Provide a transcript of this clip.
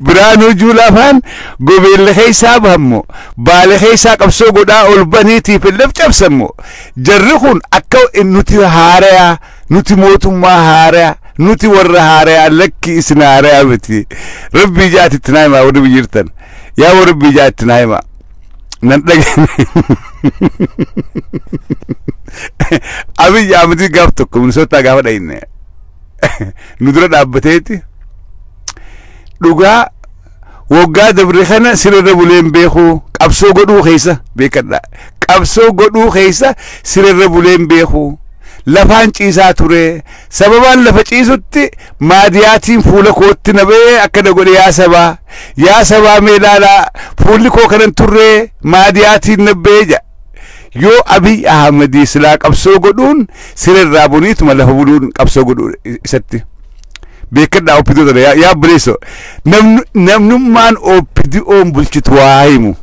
Biraanuu Juulafaan gobeellee isaa bahammoo baalee isaa qabsoo godhaa ol baniitiif illee cabsammoo jarri kun akka nuti haaraa nuti mootummaa haaraa nuti warra haaraa lakki isin haaraa miti rabbii jaatitti naayima warri biyyirtan yaa warri rabbii jaatitti naayima nan dhageen Abiy Ahmed gaaf tokko Minnesota gaafa dhayinne nu dura dhaabbateeti dhugaa woggaa dabre kana sirra buleen beeku qabsoo godhuu keessa beekadha qabsoo godhuu keessa sirra buleen beeku lafaan ciisaa ture sababaan lafa ciisutti maadiyaatiin fuula kootti nabee akkana godhe yaa sabaa meelaala fuulli koo kanan turre maadiyaatiin nabee ja yoo Abiy Ahmed silaa qabsoo godhuun sirra buniituma lafa buluun qabsoo godhuu isatti beekadha OPDO yaa buleeso namnummaan OPDO bulchitu waa himu